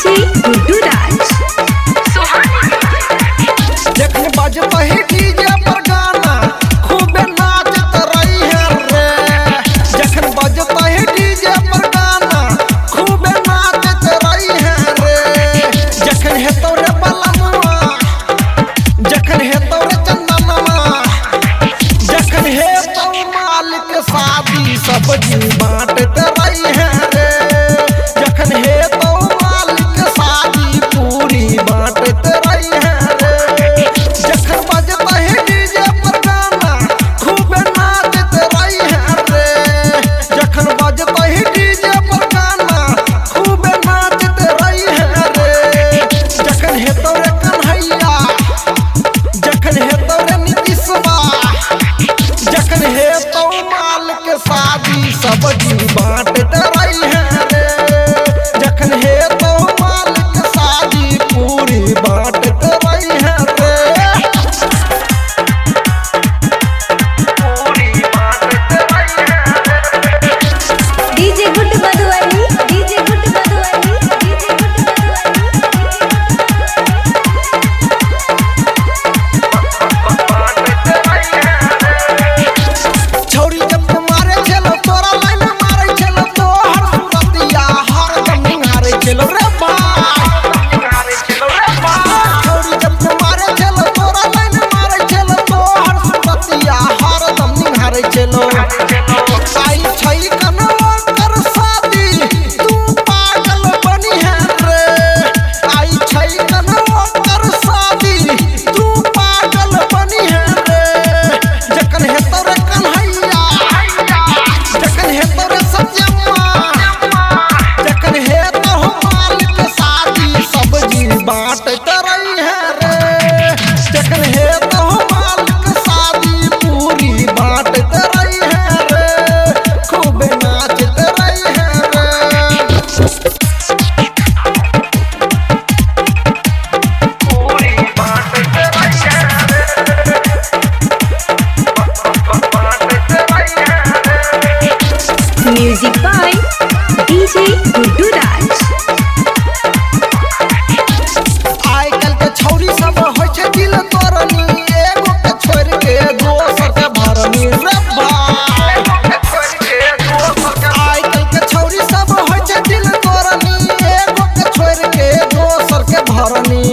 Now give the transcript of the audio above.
DJ Guddu राज। जखन बजता है डीजे पर गाना खूबे नाचत रही है रे। जखन बजता है डीजे पर गाना खूबे नाचत रही है रे। जखन है तोरे बलमुआ, जखन है तोरे चंदनमा, जखन है तो मालिक शादी सब्जी बांटत रही है रे। जखन है तो मालिक शादी पूरी बांटत रही है रे। जखन बजता है डीजे पर गाना खूबे नाचत रही है रे। जखन बजता है डीजे पर गाना खूबे नाचत रही है रे। जखन है तोरे कन्हैया, जखन है तोरे नीतीशवा, जखन है तो मालिक शादी सब्जी बांटत रही है रे। जखन है तो मालिक शादी पूरी बांटत रही है रे। पूरी बांटत रही है रे। DJ Guddu Madhubani, DJ Guddu Madhubani, DJ Guddu छौरी जब मारे चलो तोरा लाइन मारे चलो तो हर सुरतिया हर दम निहारे चलो रे बाय। छौरी जब मारे चलो तोरा लाइन मारे चलो तो हर सुरतिया हर दम निहारे चलो। आई छई कनवा कर शादी तू पागल बनी है रे। आई छई कनवा कर शादी तू पागल बनी है रे। जखन है तोरे कन्हैया, जखन है तोरे सत्यम्मा, जखन है तो मालिक शादी सब्जी बांटत रही है रे। जखन है तो मालिक शादी पूरी बांटत रही है रे। खूब नाचत रही है रे। पूरी बांटत रही है रे। बांटत रही है रे। म्यूजिक बाय डीजे गुड्डू राज। आजकल के छौरी सब होइ छै दिल तोरनी, एगो के छोड़ के दोसर के भरनी रे भाई। आजकल के छौरी सब होइ छै दिल तोरनी, एगो के छोड़ के दोसर के भरनी।